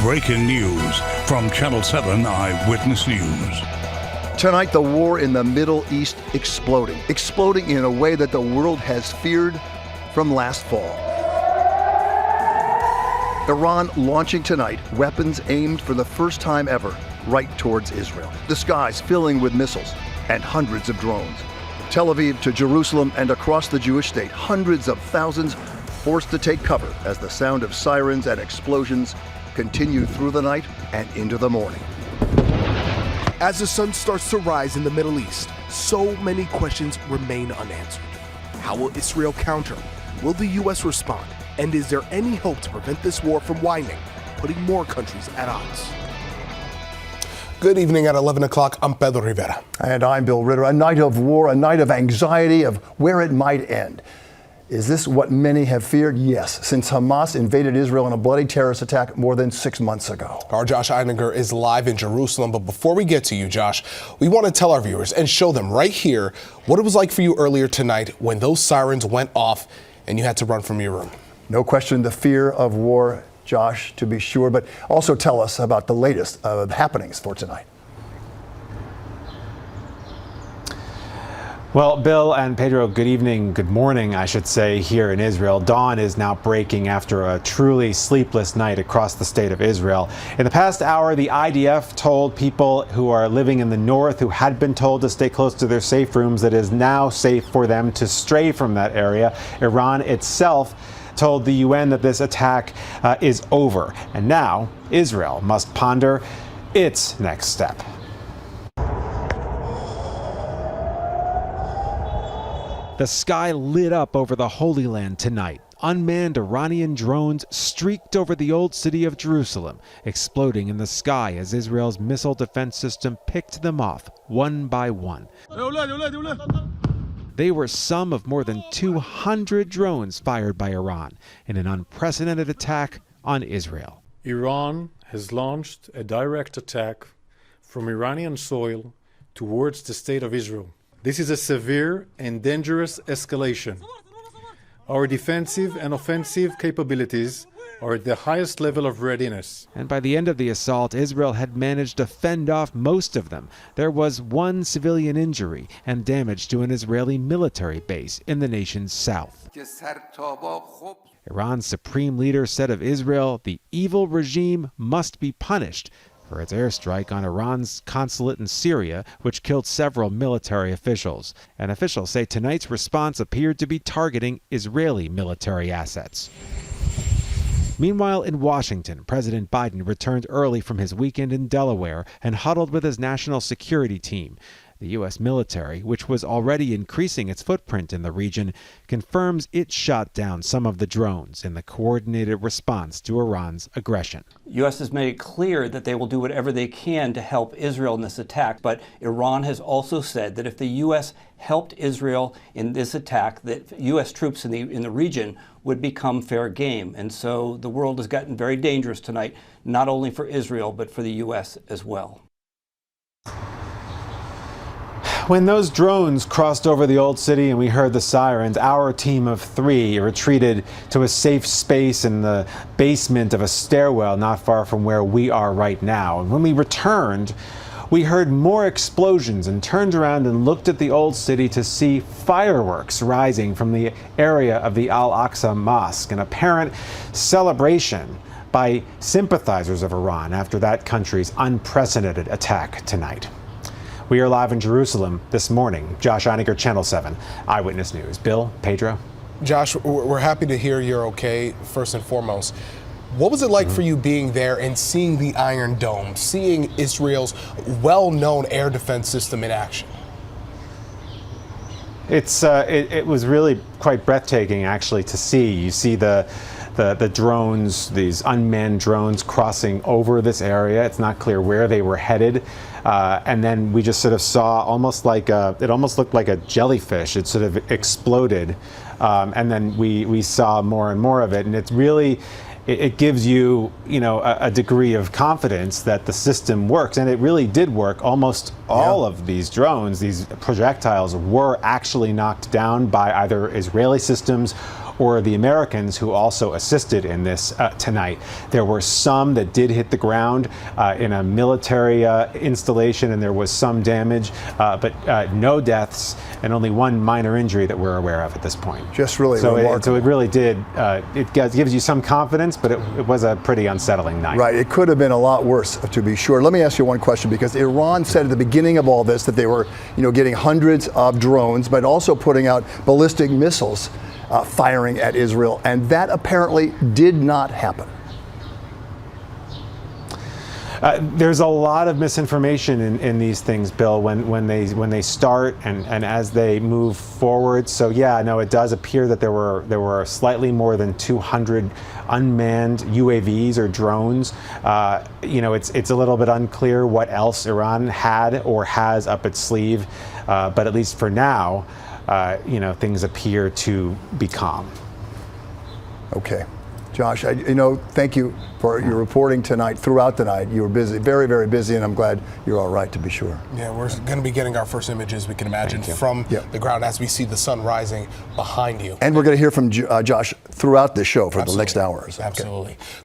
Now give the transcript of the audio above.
breaking news from Channel 7 Eyewitness News. Tonight, the war in the Middle East exploding in a way that the world has feared from last fall. Iran launching tonight weapons aimed for the first time ever right towards Israel. The skies filling with missiles and hundreds of drones. Tel Aviv to Jerusalem and across the Jewish state, hundreds of thousands forced to take cover as the sound of sirens and explosions continue through the night and into the morning. As the sun starts to rise in the Middle East, so many questions remain unanswered. How will Israel counter? Will the U.S. respond? And is there any hope to prevent this war from widening, putting more countries at odds? Good evening. At 11 o'clock, I'm Pedro Rivera. And I'm Bill Ritter. A night of war, a night of anxiety of where it might end. Is this what many have feared? Yes, since Hamas invaded Israel in a bloody terrorist attack more than 6 months ago. Our Josh Einiger is live in Jerusalem. But before we get to you, Josh, we want to tell our viewers and show them right here what it was like for you earlier tonight when those sirens went off and you had to run from your room. No question, the fear of war, Josh, to be sure, but also tell us about the latest happenings for tonight. Well, Bill and Pedro, good evening, good morning, I should say, here in Israel. Dawn is now breaking after a truly sleepless night across the state of Israel. In the past hour, the IDF told people who are living in the north who had been told to stay close to their safe rooms that it is now safe for them to stray from that area. Iran itself told the UN that this attack is over. And now Israel must ponder its next step. The sky lit up over the Holy Land tonight. Unmanned Iranian drones streaked over the old city of Jerusalem, exploding in the sky as Israel's missile defense system picked them off one by one. They were some of more than 200 drones fired by Iran in an unprecedented attack on Israel. Iran has launched a direct attack from Iranian soil towards the state of Israel. This is a severe and dangerous escalation. Our defensive and offensive capabilities are at the highest level of readiness. And by the end of the assault, Israel had managed to fend off most of them. There was one civilian injury and damage to an Israeli military base in the nation's south. Iran's supreme leader said of Israel, the evil regime must be punished for its airstrike on Iran's consulate in Syria, which killed several military officials. And officials say tonight's response appeared to be targeting Israeli military assets. Meanwhile, in Washington, President Biden returned early from his weekend in Delaware and huddled with his national security team. The U.S. military, which was already increasing its footprint in the region, confirms it shot down some of the drones in the coordinated response to Iran's aggression. The U.S. has made it clear that they will do whatever they can to help Israel in this attack, but Iran has also said that if the U.S. helped Israel in this attack, that U.S. troops in the region would become fair game. And so the world has gotten very dangerous tonight, not only for Israel, but for the U.S. as well. When those drones crossed over the old city and we heard the sirens, our team of 3 retreated to a safe space in the basement of a stairwell not far from where we are right now. And when we returned, we heard more explosions and turned around and looked at the old city to see fireworks rising from the area of the Al-Aqsa Mosque, an apparent celebration by sympathizers of Iran after that country's unprecedented attack tonight. We are live in Jerusalem this morning. Josh Einiger, Channel 7, Eyewitness News. Bill, Pedro? Josh, we're happy to hear you're okay, first and foremost. What was it like for you being there and seeing the Iron Dome, seeing Israel's well-known air defense system in action? It was really quite breathtaking, actually, to see. You see the drones, these unmanned drones crossing over this area. It's not clear where they were headed. And then we just sort of saw it almost looked like a jellyfish. It sort of exploded. And then we saw more and more of it. And it's really, it gives you, a degree of confidence that the system works. And it really did work. Almost all of these drones, these projectiles, were actually knocked down by either Israeli systems or the Americans who also assisted in this tonight. There were some that did hit the ground in a military installation, and there was some damage, but no deaths and only one minor injury that we're aware of at this point. Just really remarkable. So it really did, it gives you some confidence, but it was a pretty unsettling night. Right, it could have been a lot worse, to be sure. Let me ask you one question, because Iran said at the beginning of all this that they were, getting hundreds of drones, but also putting out ballistic missiles firing at Israel, and that apparently did not happen. There's a lot of misinformation in these things, Bill, when they start and as they move forward. So yeah, no, it does appear that there were slightly more than 200 unmanned UAVs or drones. It's a little bit unclear what else Iran had or has up its sleeve, but at least for now, things appear to be calm. Okay. Josh, thank you for your reporting tonight, throughout the night. You were busy, very, very busy, and I'm glad you're all right, to be sure. Yeah, we're going to be getting our first images, we can imagine, from the ground as we see the sun rising behind you. And we're going to hear from Josh throughout the show for the next hour. Absolutely.